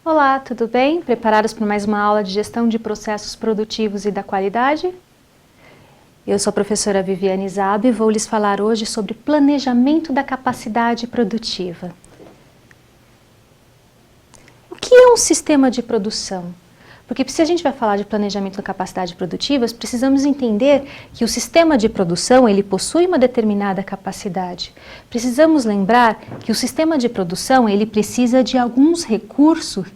Olá, tudo bem? Preparados para mais uma aula de gestão de processos produtivos e da qualidade? Eu sou a professora Viviane Zabi e vou lhes falar hoje sobre planejamento da capacidade produtiva. O que é um sistema de produção? Porque se a gente vai falar de planejamento da capacidade produtiva, precisamos entender que o sistema de produção ele possui uma determinada capacidade. Precisamos lembrar que o sistema de produção ele precisa de alguns recursos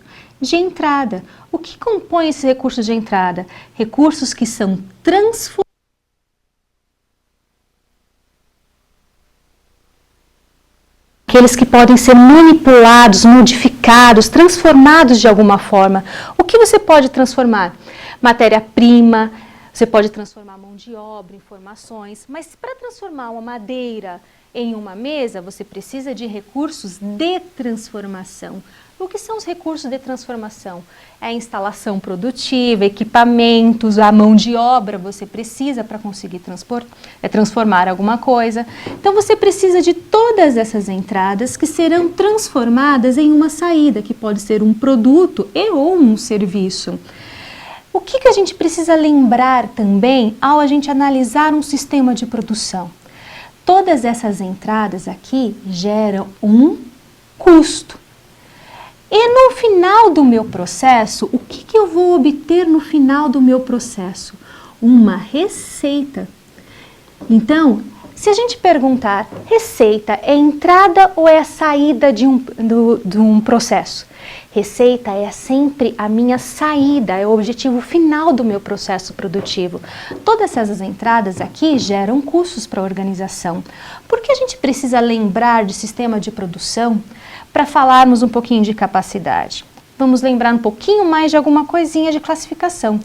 de entrada. O que compõe esses recursos de entrada? Recursos que são transformados. Aqueles que podem ser manipulados, modificados, transformados de alguma forma. O que você pode transformar? Matéria-prima, você pode transformar mão de obra, informações, mas para transformar uma madeira em uma mesa, você precisa de recursos de transformação. O que são os recursos de transformação? É a instalação produtiva, equipamentos, a mão de obra você precisa para conseguir transformar alguma coisa. Então você precisa de todas essas entradas que serão transformadas em uma saída, que pode ser um produto e ou um serviço. O que a gente precisa lembrar também ao a gente analisar um sistema de produção? Todas essas entradas aqui geram um custo. E no final do meu processo, o que eu vou obter no final do meu processo? Uma receita. Então, se a gente perguntar, receita é entrada ou é a saída de um processo? Receita é sempre a minha saída, é o objetivo final do meu processo produtivo. Todas essas entradas aqui geram custos para a organização. Por que a gente precisa lembrar de sistema de produção para falarmos um pouquinho de capacidade? Vamos lembrar um pouquinho mais de alguma coisinha de classificação.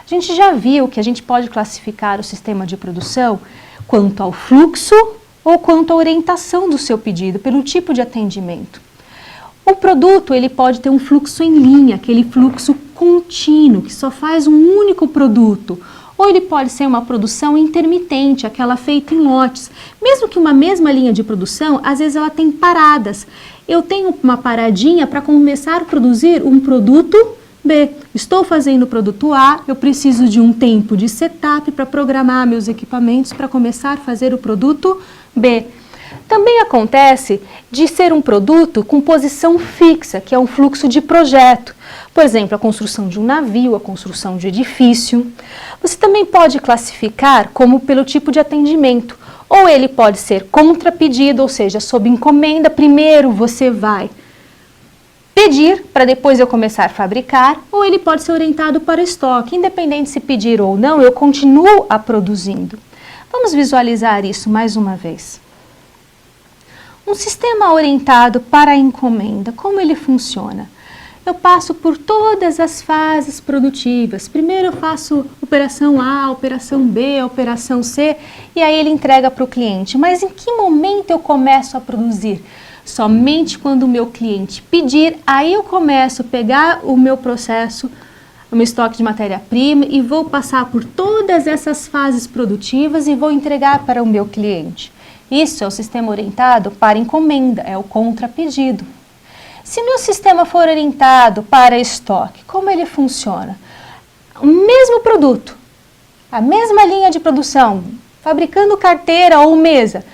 A gente já viu que a gente pode classificar o sistema de produção quanto ao fluxo ou quanto à orientação do seu pedido, pelo tipo de atendimento. O produto ele pode ter um fluxo em linha, aquele fluxo contínuo, que só faz um único produto. Ou ele pode ser uma produção intermitente, aquela feita em lotes. Mesmo que uma mesma linha de produção, às vezes ela tem paradas. Eu tenho uma paradinha para começar a produzir um produto B. Estou fazendo o produto A, eu preciso de um tempo de setup para programar meus equipamentos para começar a fazer o produto B. Também acontece de ser um produto com posição fixa, que é um fluxo de projeto. Por exemplo, a construção de um navio, a construção de edifício. Você também pode classificar como pelo tipo de atendimento. Ou ele pode ser contra pedido, ou seja, sob encomenda. Primeiro você vai pedir para depois eu começar a fabricar, ou ele pode ser orientado para estoque. Independente se pedir ou não, eu continuo a produzindo. Vamos visualizar isso mais uma vez. Um sistema orientado para a encomenda, como ele funciona? Eu passo por todas as fases produtivas. Primeiro eu faço operação A, operação B, operação C, e aí ele entrega para o cliente. Mas em que momento eu começo a produzir? Somente quando o meu cliente pedir, aí eu começo a pegar o meu processo, o meu estoque de matéria-prima e vou passar por todas essas fases produtivas e vou entregar para o meu cliente. Isso é o sistema orientado para encomenda, é o contrapedido. Se meu sistema for orientado para estoque, como ele funciona? O mesmo produto, a mesma linha de produção, fabricando carteira ou mesa,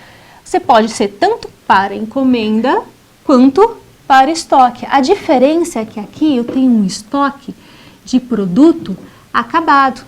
você pode ser tanto para encomenda quanto para estoque. A diferença é que aqui eu tenho um estoque de produto acabado.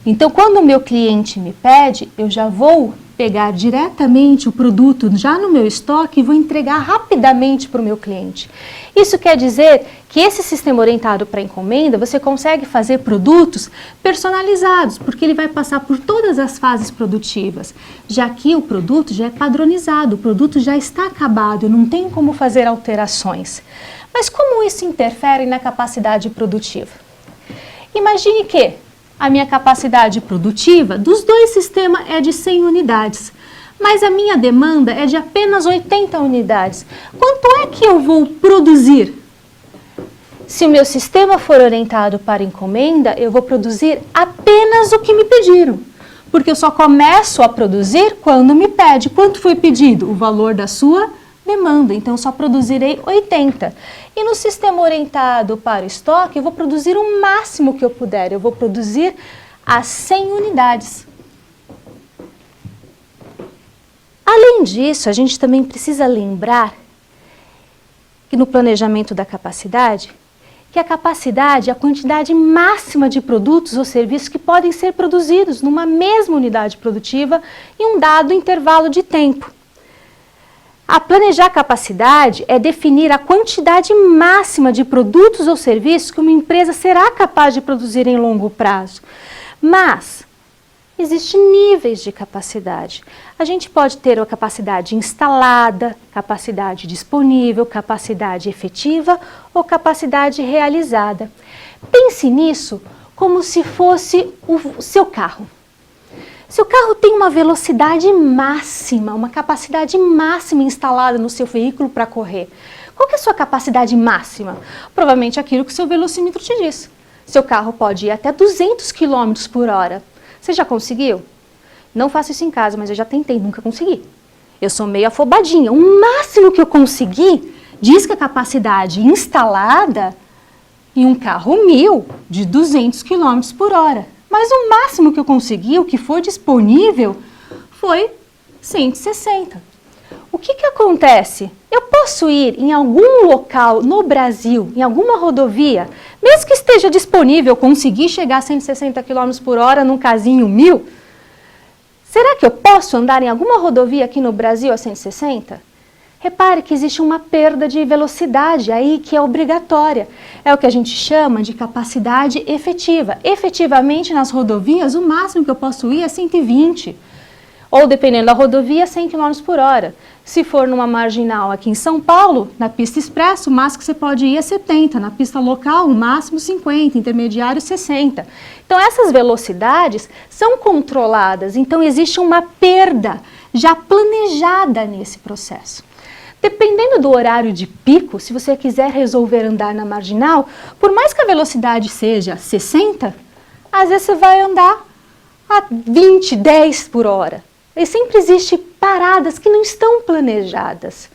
Então, quando o meu cliente me pede, eu já vou pegar diretamente o produto já no meu estoque e vou entregar rapidamente para o meu cliente. Isso quer dizer que esse sistema orientado para encomenda, você consegue fazer produtos personalizados, porque ele vai passar por todas as fases produtivas. Já que o produto já é padronizado, o produto já está acabado, não tem como fazer alterações. Mas como isso interfere na capacidade produtiva? Imagine que a minha capacidade produtiva dos dois sistemas é de 100 unidades, mas a minha demanda é de apenas 80 unidades. Quanto é que eu vou produzir? Se o meu sistema for orientado para encomenda, eu vou produzir apenas o que me pediram, porque eu só começo a produzir quando me pede. Quanto foi pedido? O valor da sua demanda, então só produzirei 80. E no sistema orientado para o estoque, eu vou produzir o máximo que eu puder, eu vou produzir as 100 unidades. Além disso, a gente também precisa lembrar que no planejamento da capacidade, que a capacidade é a quantidade máxima de produtos ou serviços que podem ser produzidos numa mesma unidade produtiva em um dado intervalo de tempo. A planejar capacidade é definir a quantidade máxima de produtos ou serviços que uma empresa será capaz de produzir em longo prazo. Mas existem níveis de capacidade. A gente pode ter a capacidade instalada, capacidade disponível, capacidade efetiva ou capacidade realizada. Pense nisso como se fosse o seu carro. Se o carro tem uma velocidade máxima, uma capacidade máxima instalada no seu veículo para correr, qual que é a sua capacidade máxima? Provavelmente aquilo que o seu velocímetro te diz. Seu carro pode ir até 200 km por hora. Você já conseguiu? Não faço isso em casa, mas eu já tentei, nunca consegui. Eu sou meio afobadinha. O máximo que eu consegui diz que a capacidade instalada em um carro 1000 de 200 km por hora. Mas o máximo que eu consegui, o que foi disponível, foi 160. O que acontece? Eu posso ir em algum local no Brasil, em alguma rodovia, mesmo que esteja disponível, conseguir chegar a 160 km por hora num casinho 1000? Será que eu posso andar em alguma rodovia aqui no Brasil a 160? Repare que existe uma perda de velocidade aí que é obrigatória. É o que a gente chama de capacidade efetiva. Efetivamente, nas rodovias, o máximo que eu posso ir é 120. Ou, dependendo da rodovia, 100 km por hora. Se for numa marginal aqui em São Paulo, na pista expressa, o máximo que você pode ir é 70. Na pista local, o máximo 50, intermediário 60. Então, essas velocidades são controladas. Então, existe uma perda já planejada nesse processo. Dependendo do horário de pico, se você quiser resolver andar na marginal, por mais que a velocidade seja 60, às vezes você vai andar a 20, 10 por hora. E sempre existem paradas que não estão planejadas.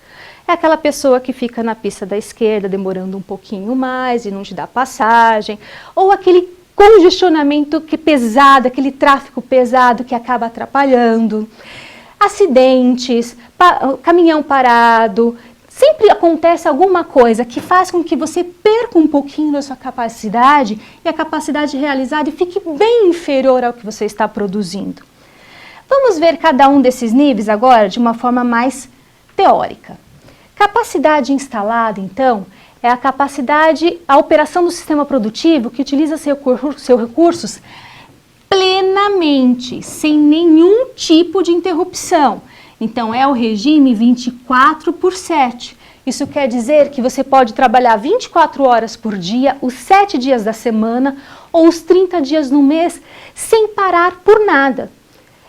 É aquela pessoa que fica na pista da esquerda demorando um pouquinho mais e não te dá passagem, ou aquele congestionamento que pesado, aquele tráfego pesado que acaba atrapalhando. Acidentes, caminhão parado, sempre acontece alguma coisa que faz com que você perca um pouquinho da sua capacidade e a capacidade realizada fique bem inferior ao que você está produzindo. Vamos ver cada um desses níveis agora de uma forma mais teórica. Capacidade instalada, então, é a capacidade, a operação do sistema produtivo que utiliza seus recursos plenamente, sem nenhum tipo de interrupção. Então, é o regime 24/7. Isso quer dizer que você pode trabalhar 24 horas por dia, os 7 dias da semana ou os 30 dias no mês, sem parar por nada.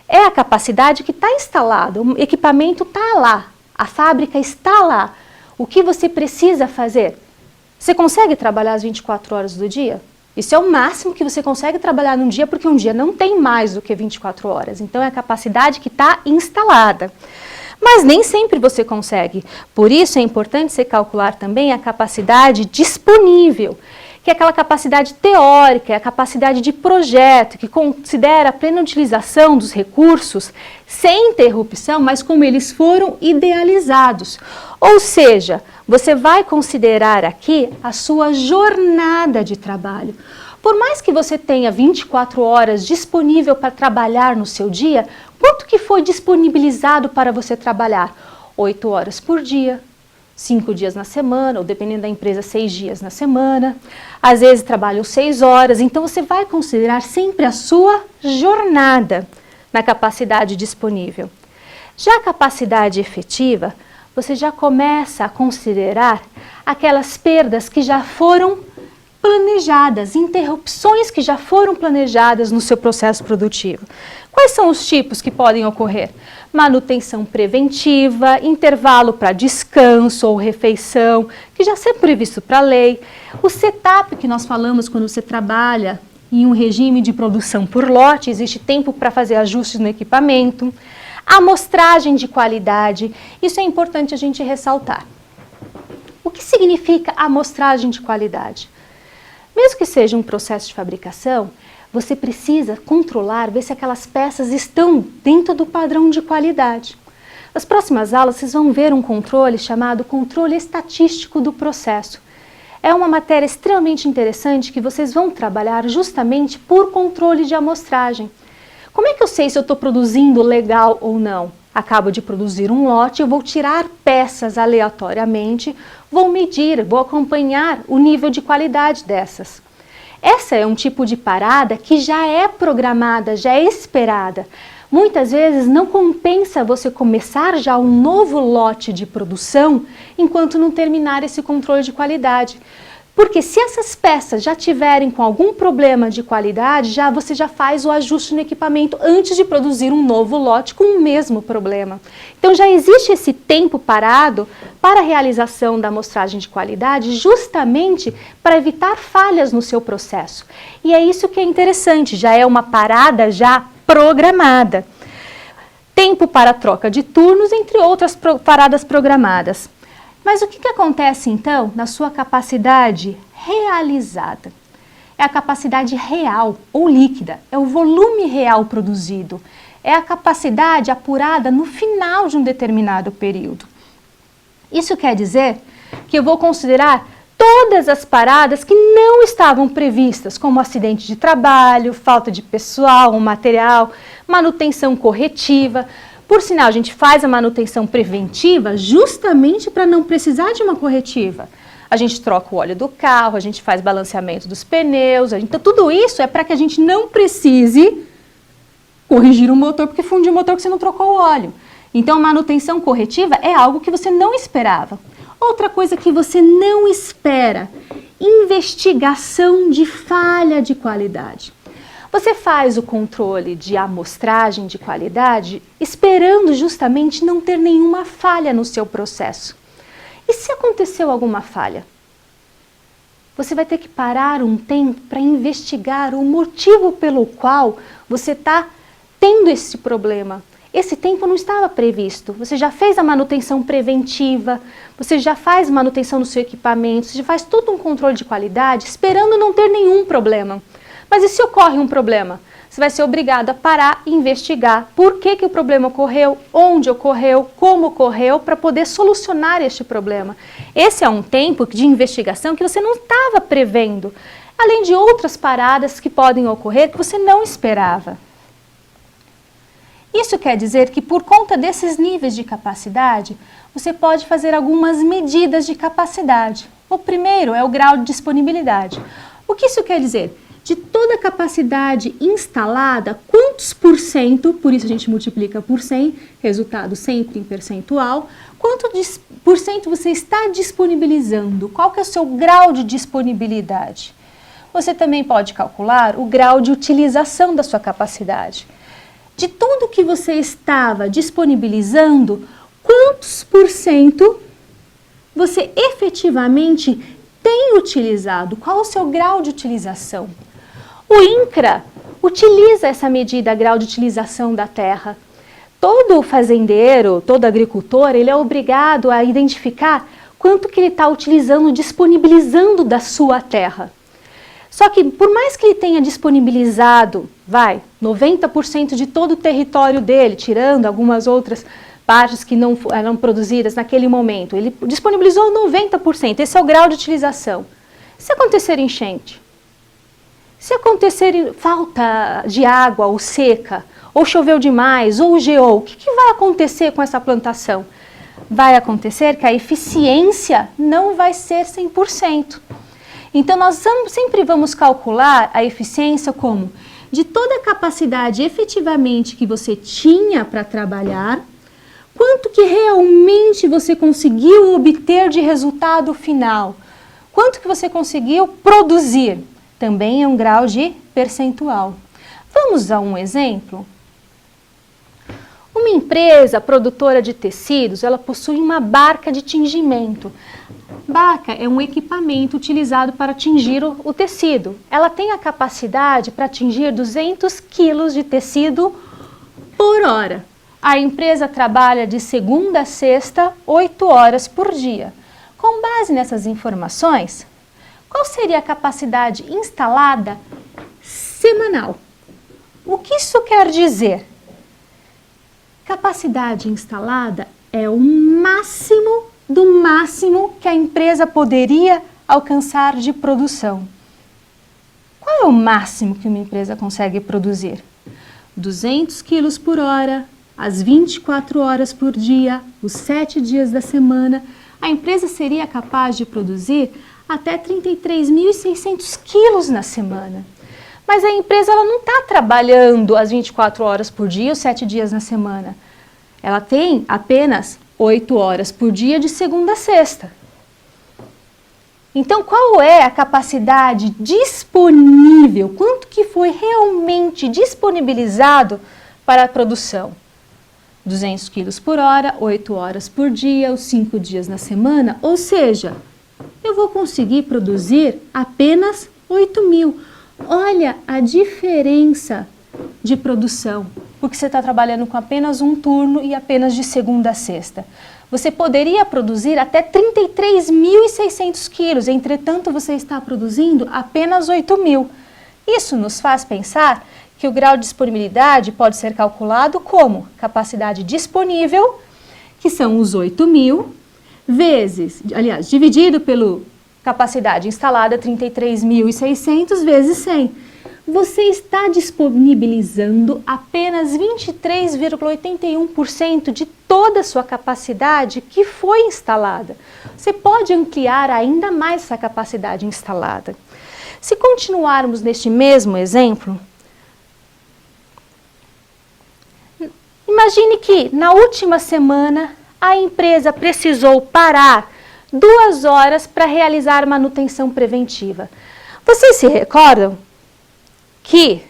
É a capacidade que está instalada, o equipamento está lá, a fábrica está lá. O que você precisa fazer? Você consegue trabalhar as 24 horas do dia? Isso é o máximo que você consegue trabalhar num dia, porque um dia não tem mais do que 24 horas. Então, é a capacidade que está instalada. Mas nem sempre você consegue. Por isso, é importante você calcular também a capacidade disponível, que é aquela capacidade teórica, é a capacidade de projeto, que considera a plena utilização dos recursos sem interrupção, mas como eles foram idealizados. Ou seja, você vai considerar aqui a sua jornada de trabalho. Por mais que você tenha 24 horas disponível para trabalhar no seu dia, quanto que foi disponibilizado para você trabalhar? 8 horas por dia, 5 dias na semana, ou dependendo da empresa, 6 dias na semana. Às vezes trabalham 6 horas, então você vai considerar sempre a sua jornada na capacidade disponível. Já a capacidade efetiva, você já começa a considerar aquelas perdas que já foram planejadas, interrupções que já foram planejadas no seu processo produtivo. Quais são os tipos que podem ocorrer? Manutenção preventiva, intervalo para descanso ou refeição, que já é previsto para a lei. O setup que nós falamos quando você trabalha em um regime de produção por lote, existe tempo para fazer ajustes no equipamento. Amostragem de qualidade, isso é importante a gente ressaltar. O que significa amostragem de qualidade? Mesmo que seja um processo de fabricação, você precisa controlar, ver se aquelas peças estão dentro do padrão de qualidade. Nas próximas aulas vocês vão ver um controle chamado controle estatístico do processo. É uma matéria extremamente interessante que vocês vão trabalhar justamente por controle de amostragem. Como é que eu sei se eu estou produzindo legal ou não? Acabo de produzir um lote, eu vou tirar peças aleatoriamente, vou medir, vou acompanhar o nível de qualidade dessas. Essa é um tipo de parada que já é programada, já é esperada. Muitas vezes não compensa você começar já um novo lote de produção enquanto não terminar esse controle de qualidade. Porque se essas peças já tiverem com algum problema de qualidade, você já faz o ajuste no equipamento antes de produzir um novo lote com o mesmo problema. Então já existe esse tempo parado para a realização da amostragem de qualidade justamente para evitar falhas no seu processo. E é isso que é interessante, já é uma parada já programada. Tempo para troca de turnos, entre outras paradas programadas. Mas o que acontece então na sua capacidade realizada? É a capacidade real ou líquida, é o volume real produzido, é a capacidade apurada no final de um determinado período. Isso quer dizer que eu vou considerar todas as paradas que não estavam previstas, como acidente de trabalho, falta de pessoal ou material, manutenção corretiva. Por sinal, a gente faz a manutenção preventiva justamente para não precisar de uma corretiva. A gente troca o óleo do carro, a gente faz balanceamento dos pneus, então tudo isso é para que a gente não precise corrigir o motor porque fundiu o motor que você não trocou o óleo. Então, manutenção corretiva é algo que você não esperava. Outra coisa que você não espera, investigação de falha de qualidade. Você faz o controle de amostragem de qualidade esperando justamente não ter nenhuma falha no seu processo. E se aconteceu alguma falha? Você vai ter que parar um tempo para investigar o motivo pelo qual você está tendo esse problema. Esse tempo não estava previsto. Você já fez a manutenção preventiva, você já faz manutenção no seu equipamento, você já faz todo um controle de qualidade esperando não ter nenhum problema. Mas e se ocorre um problema? Você vai ser obrigado a parar e investigar por que o problema ocorreu, onde ocorreu, como ocorreu, para poder solucionar este problema. Esse é um tempo de investigação que você não estava prevendo, além de outras paradas que podem ocorrer que você não esperava. Isso quer dizer que por conta desses níveis de capacidade, você pode fazer algumas medidas de capacidade. O primeiro é o grau de disponibilidade. O que isso quer dizer? De toda a capacidade instalada, quantos por cento, por isso a gente multiplica por 100, resultado sempre em percentual, quanto por cento você está disponibilizando? Qual que é o seu grau de disponibilidade? Você também pode calcular o grau de utilização da sua capacidade. De tudo que você estava disponibilizando, quantos por cento você efetivamente tem utilizado? Qual o seu grau de utilização? O INCRA utiliza essa medida, grau de utilização da terra. Todo fazendeiro, todo agricultor, ele é obrigado a identificar quanto que ele está utilizando, disponibilizando da sua terra. Só que por mais que ele tenha disponibilizado, 90% de todo o território dele, tirando algumas outras partes que não eram produzidas naquele momento, ele disponibilizou 90%, esse é o grau de utilização. Se acontecer enchente, se acontecer falta de água ou seca, ou choveu demais, ou geou, o que vai acontecer com essa plantação? Vai acontecer que a eficiência não vai ser 100%. Então, nós sempre vamos calcular a eficiência como de toda a capacidade efetivamente que você tinha para trabalhar, quanto que realmente você conseguiu obter de resultado final, quanto que você conseguiu produzir. Também é um grau de percentual. Vamos a um exemplo? Uma empresa produtora de tecidos, ela possui uma barca de tingimento. Barca é um equipamento utilizado para tingir o tecido. Ela tem a capacidade para tingir 200 quilos de tecido por hora. A empresa trabalha de segunda a sexta, 8 horas por dia. Com base nessas informações, qual seria a capacidade instalada semanal? O que isso quer dizer? Capacidade instalada é o máximo do máximo que a empresa poderia alcançar de produção. Qual é o máximo que uma empresa consegue produzir? 200 quilos por hora, as 24 horas por dia, os 7 dias da semana. A empresa seria capaz de produzir até 33.600 quilos na semana. Mas a empresa ela não está trabalhando as 24 horas por dia, os 7 dias na semana. Ela tem apenas 8 horas por dia de segunda a sexta. Então, qual é a capacidade disponível? Quanto que foi realmente disponibilizado para a produção? 200 quilos por hora, 8 horas por dia, os 5 dias na semana. Ou seja, eu vou conseguir produzir apenas 8.000. Olha a diferença de produção, porque você está trabalhando com apenas um turno e apenas de segunda a sexta. Você poderia produzir até 33.600 quilos, entretanto você está produzindo apenas 8.000. Isso nos faz pensar que o grau de disponibilidade pode ser calculado como capacidade disponível, que são os 8.000, dividido pelo capacidade instalada, 33.600 vezes 100. Você está disponibilizando apenas 23,81% de toda a sua capacidade que foi instalada. Você pode ampliar ainda mais essa capacidade instalada. Se continuarmos neste mesmo exemplo, imagine que na última semana a empresa precisou parar 2 horas para realizar manutenção preventiva. Vocês se recordam que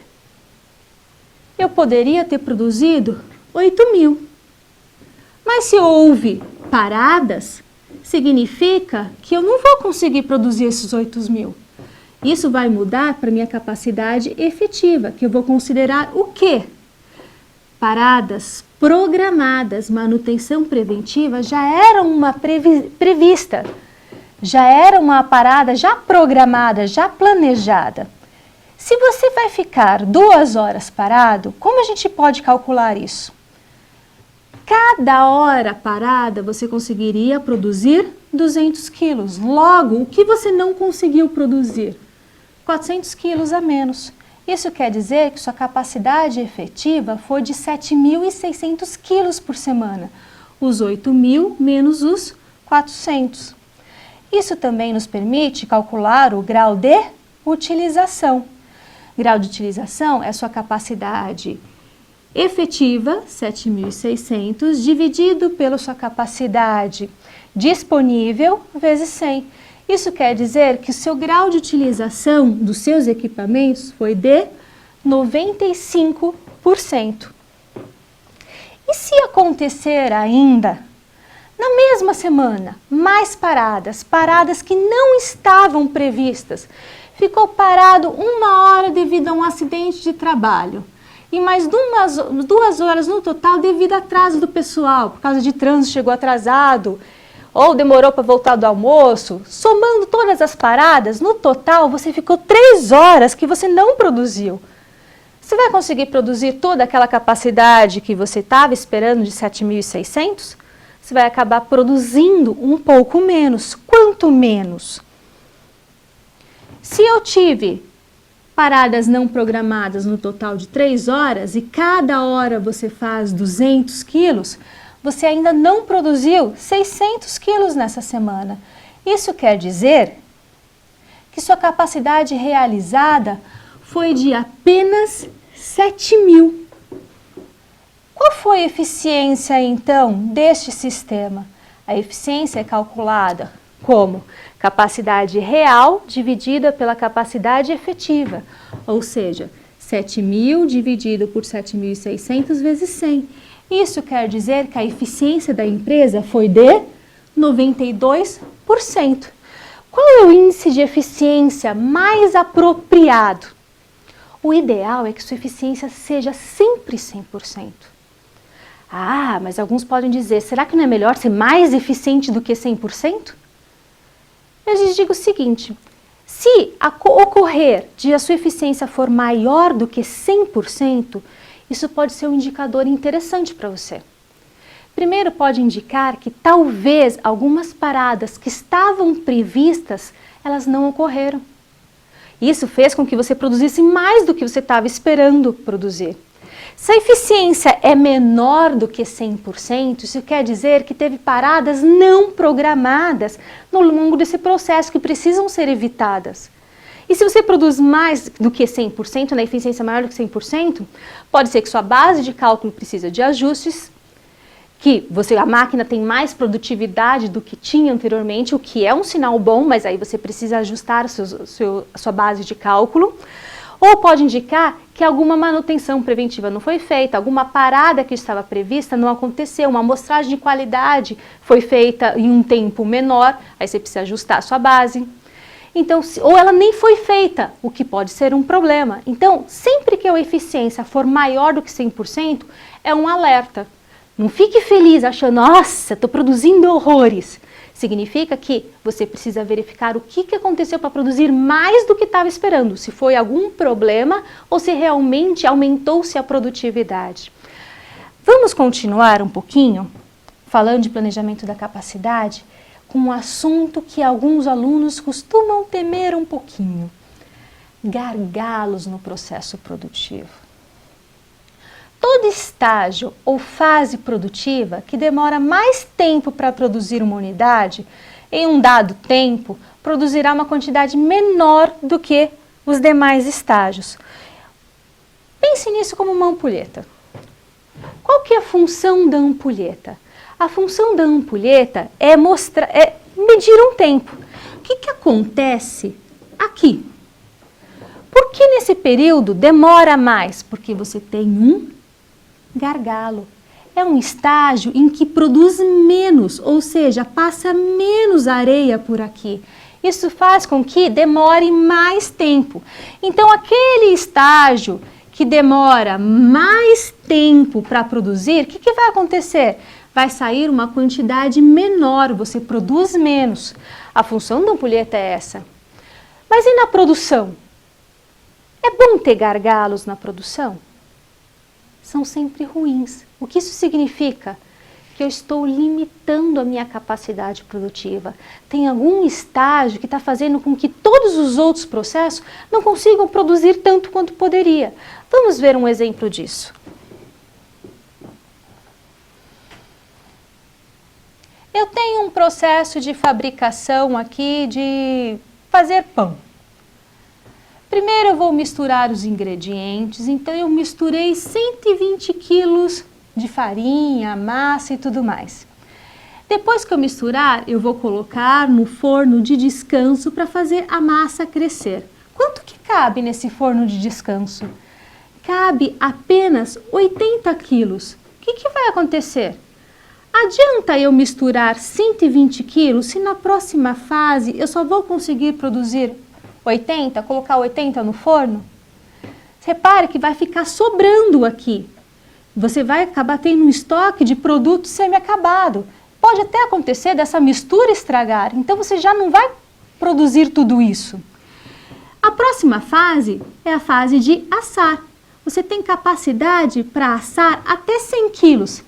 eu poderia ter produzido 8.000. Mas se houve paradas, significa que eu não vou conseguir produzir esses 8.000. Isso vai mudar para a minha capacidade efetiva, que eu vou considerar o quê? Paradas programadas, manutenção preventiva já era uma prevista, já era uma parada já programada, já planejada. Se você vai ficar 2 horas parado, como a gente pode calcular isso? Cada hora parada você conseguiria produzir 200 quilos. Logo, o que você não conseguiu produzir? 400 quilos a menos. Isso quer dizer que sua capacidade efetiva foi de 7.600 quilos por semana. Os 8.000 menos os 400. Isso também nos permite calcular o grau de utilização. Grau de utilização é sua capacidade efetiva, 7.600, dividido pela sua capacidade disponível, vezes 100. Isso quer dizer que o seu grau de utilização dos seus equipamentos foi de 95%. E se acontecer ainda, na mesma semana, mais paradas que não estavam previstas, ficou parado 1 hora devido a um acidente de trabalho e mais 2 horas no total devido a atraso do pessoal, por causa de trânsito chegou atrasado ou demorou para voltar do almoço. Somando todas as paradas, no total você ficou 3 horas que você não produziu. Você vai conseguir produzir toda aquela capacidade que você estava esperando de 7.600? Você vai acabar produzindo um pouco menos. Quanto menos? Se eu tive paradas não programadas no total de 3 horas e cada hora você faz 200 quilos, você ainda não produziu 600 quilos nessa semana. Isso quer dizer que sua capacidade realizada foi de apenas 7.000. Qual foi a eficiência, então, deste sistema? A eficiência é calculada como capacidade real dividida pela capacidade efetiva, ou seja, 7.000 dividido por 7.600 vezes 100. Isso quer dizer que a eficiência da empresa foi de 92%. Qual é o índice de eficiência mais apropriado? O ideal é que sua eficiência seja sempre 100%. Ah, mas alguns podem dizer, será que não é melhor ser mais eficiente do que 100%? Eu lhes digo o seguinte, se ocorrer de a sua eficiência for maior do que 100%, isso pode ser um indicador interessante para você. Primeiro, pode indicar que talvez algumas paradas que estavam previstas, elas não ocorreram. Isso fez com que você produzisse mais do que você estava esperando produzir. Se a eficiência é menor do que 100%, isso quer dizer que teve paradas não programadas no longo desse processo que precisam ser evitadas. E se você produz mais do que 100%, na eficiência maior do que 100%, pode ser que sua base de cálculo precisa de ajustes, que a máquina tem mais produtividade do que tinha anteriormente, o que é um sinal bom, mas aí você precisa ajustar a sua base de cálculo. Ou pode indicar que alguma manutenção preventiva não foi feita, alguma parada que estava prevista não aconteceu, uma amostragem de qualidade foi feita em um tempo menor, aí você precisa ajustar a sua base. Então, ou ela nem foi feita, o que pode ser um problema. Então, sempre que a eficiência for maior do que 100%, é um alerta. Não fique feliz achando, nossa, estou produzindo horrores. Significa que você precisa verificar o que aconteceu para produzir mais do que estava esperando, se foi algum problema ou se realmente aumentou-se a produtividade. Vamos continuar um pouquinho falando de planejamento da capacidade com um assunto que alguns alunos costumam temer um pouquinho: gargalos no processo produtivo. Todo estágio ou fase produtiva que demora mais tempo para produzir uma unidade, em um dado tempo, produzirá uma quantidade menor do que os demais estágios. Pense nisso como uma ampulheta. Qual que é a função da ampulheta? A função da ampulheta é medir um tempo. O que acontece aqui? Por que nesse período demora mais? Porque você tem um gargalo. É um estágio em que produz menos, ou seja, passa menos areia por aqui. Isso faz com que demore mais tempo. Então, aquele estágio que demora mais tempo para produzir, o que vai acontecer? Vai sair uma quantidade menor, você produz menos. A função da ampulheta é essa. Mas e na produção? É bom ter gargalos na produção? São sempre ruins. O que isso significa? Que eu estou limitando a minha capacidade produtiva. Tem algum estágio que está fazendo com que todos os outros processos não consigam produzir tanto quanto poderia. Vamos ver um exemplo disso. Eu tenho um processo de fabricação aqui de fazer pão. Primeiro eu vou misturar os ingredientes, então eu misturei 120 quilos de farinha, massa e tudo mais. Depois que eu misturar, eu vou colocar no forno de descanso para fazer a massa crescer. Quanto que cabe nesse forno de descanso? Cabe apenas 80 quilos. O que vai acontecer? Adianta eu misturar 120 quilos se na próxima fase eu só vou conseguir produzir 80, colocar 80 no forno? Repare que vai ficar sobrando aqui. Você vai acabar tendo um estoque de produto semi-acabado. Pode até acontecer dessa mistura estragar, então você já não vai produzir tudo isso. A próxima fase é a fase de assar. Você tem capacidade para assar até 100 quilos.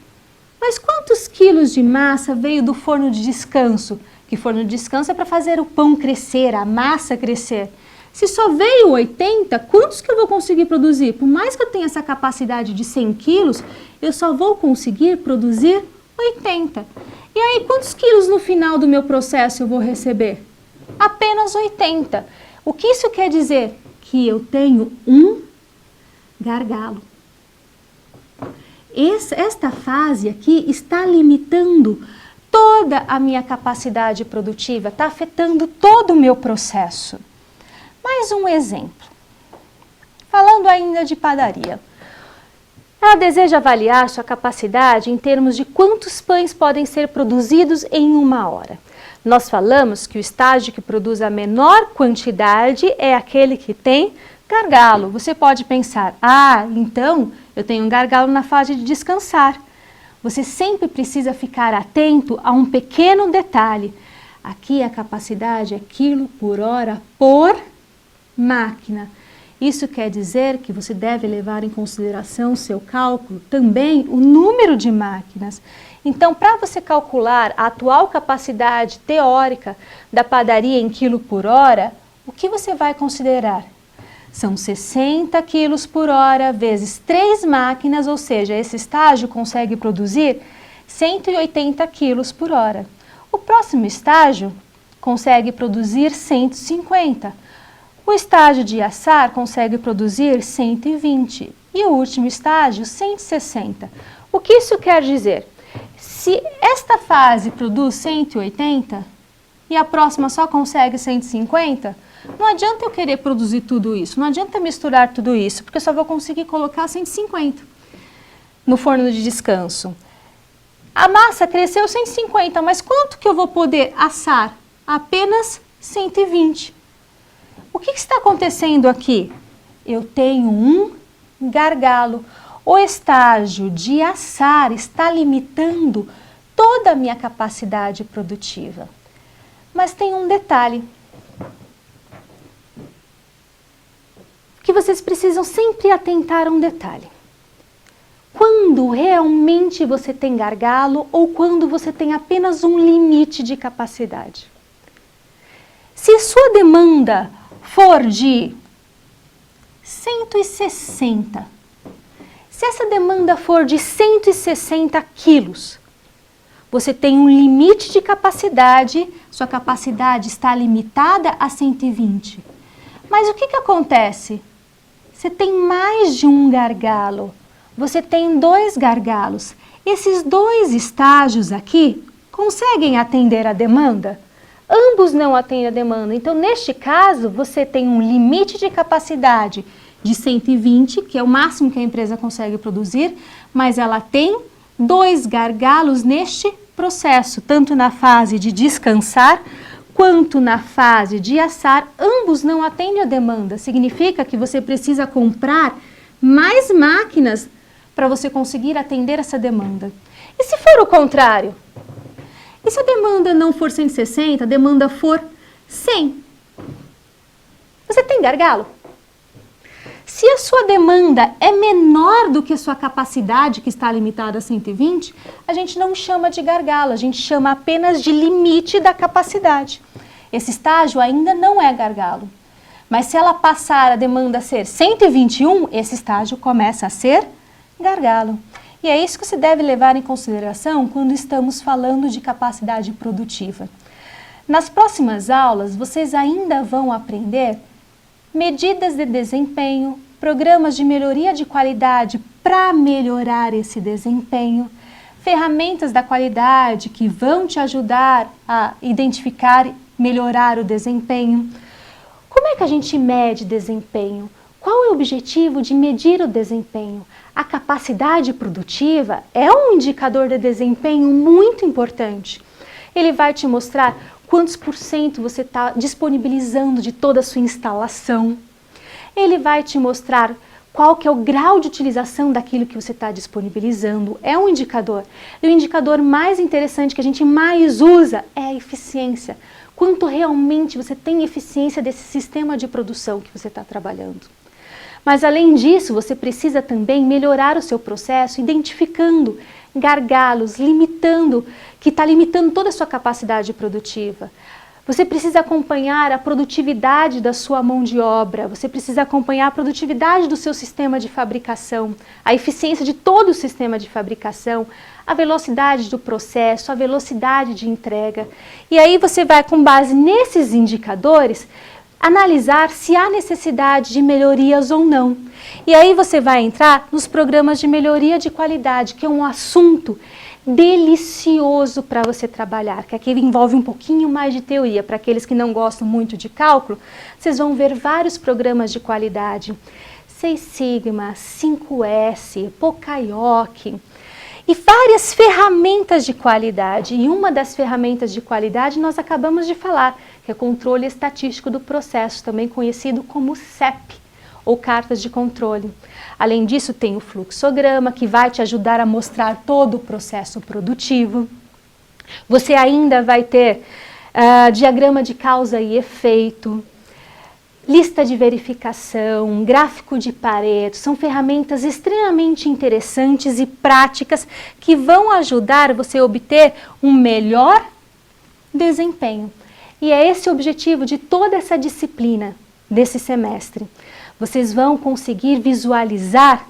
Mas quantos quilos de massa veio do forno de descanso? Que forno de descanso é para fazer o pão crescer, a massa crescer. Se só veio 80, quantos que eu vou conseguir produzir? Por mais que eu tenha essa capacidade de 100 quilos, eu só vou conseguir produzir 80. E aí, quantos quilos no final do meu processo eu vou receber? Apenas 80. O que isso quer dizer? Que eu tenho um gargalo. Esta fase aqui está limitando toda a minha capacidade produtiva, está afetando todo o meu processo. Mais um exemplo. Falando ainda de padaria. Ela deseja avaliar sua capacidade em termos de quantos pães podem ser produzidos em uma hora. Nós falamos que o estágio que produz a menor quantidade é aquele que tem gargalo. Você pode pensar, então eu tenho um gargalo na fase de descansar. Você sempre precisa ficar atento a um pequeno detalhe. Aqui a capacidade é quilo por hora por máquina. Isso quer dizer que você deve levar em consideração seu cálculo também o número de máquinas. Então, para você calcular a atual capacidade teórica da padaria em quilo por hora, o que você vai considerar? São 60 quilos por hora vezes 3 máquinas, ou seja, esse estágio consegue produzir 180 quilos por hora. O próximo estágio consegue produzir 150. O estágio de assar consegue produzir 120 e o último estágio 160. O que isso quer dizer? Se esta fase produz 180 e a próxima só consegue 150, não adianta eu querer produzir tudo isso, não adianta misturar tudo isso, porque eu só vou conseguir colocar 150 no forno de descanso. A massa cresceu 150, mas quanto que eu vou poder assar? Apenas 120. O que está acontecendo aqui? Eu tenho um gargalo. O estágio de assar está limitando toda a minha capacidade produtiva. Mas tem um detalhe que vocês precisam sempre atentar a um detalhe. Quando realmente você tem gargalo ou quando você tem apenas um limite de capacidade. Se sua demanda for de 160, se essa demanda for de 160 quilos, você tem um limite de capacidade, sua capacidade está limitada a 120. Mas o que acontece? Você tem mais de um gargalo, você tem 2 gargalos. Esses 2 estágios aqui conseguem atender a demanda? Ambos não atendem a demanda. Então, neste caso, você tem um limite de capacidade de 120, que é o máximo que a empresa consegue produzir, mas ela tem 2 gargalos neste processo, tanto na fase de descansar, quanto na fase de assar, ambos não atendem a demanda. Significa que você precisa comprar mais máquinas para você conseguir atender essa demanda. E se for o contrário? E se a demanda não for 160, a demanda for 100? Você tem gargalo? Se a sua demanda é menor do que a sua capacidade, que está limitada a 120, a gente não chama de gargalo, a gente chama apenas de limite da capacidade. Esse estágio ainda não é gargalo. Mas se ela passar a demanda a ser 121, esse estágio começa a ser gargalo. E é isso que você deve levar em consideração quando estamos falando de capacidade produtiva. Nas próximas aulas, vocês ainda vão aprender medidas de desempenho, programas de melhoria de qualidade para melhorar esse desempenho, ferramentas da qualidade que vão te ajudar a identificar e melhorar o desempenho. Como é que a gente mede desempenho? Qual é o objetivo de medir o desempenho? A capacidade produtiva é um indicador de desempenho muito importante. Ele vai te mostrar quantos por cento você está disponibilizando de toda a sua instalação. Ele vai te mostrar qual que é o grau de utilização daquilo que você está disponibilizando. É um indicador. E o indicador mais interessante que a gente mais usa é a eficiência. Quanto realmente você tem eficiência desse sistema de produção que você está trabalhando. Mas além disso, você precisa também melhorar o seu processo, identificando gargalos, que está limitando toda a sua capacidade produtiva. Você precisa acompanhar a produtividade da sua mão de obra, você precisa acompanhar a produtividade do seu sistema de fabricação, a eficiência de todo o sistema de fabricação, a velocidade do processo, a velocidade de entrega. E aí você vai, com base nesses indicadores, analisar se há necessidade de melhorias ou não. E aí você vai entrar nos programas de melhoria de qualidade, que é um assunto delicioso para você trabalhar, que aqui envolve um pouquinho mais de teoria. Para aqueles que não gostam muito de cálculo, vocês vão ver vários programas de qualidade, Seis Sigma, 5S, Pokayoke, e várias ferramentas de qualidade. E uma das ferramentas de qualidade nós acabamos de falar, que é controle estatístico do processo, também conhecido como CEP, ou cartas de controle. Além disso, tem o fluxograma, que vai te ajudar a mostrar todo o processo produtivo. Você ainda vai ter diagrama de causa e efeito, lista de verificação, gráfico de Pareto. São ferramentas extremamente interessantes e práticas que vão ajudar você a obter um melhor desempenho. E é esse o objetivo de toda essa disciplina desse semestre. Vocês vão conseguir visualizar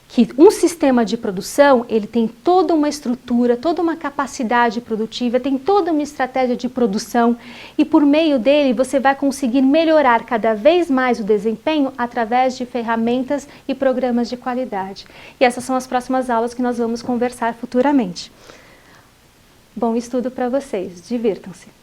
que um sistema de produção, ele tem toda uma estrutura, toda uma capacidade produtiva, tem toda uma estratégia de produção e por meio dele você vai conseguir melhorar cada vez mais o desempenho através de ferramentas e programas de qualidade. E essas são as próximas aulas que nós vamos conversar futuramente. Bom estudo para vocês, divirtam-se!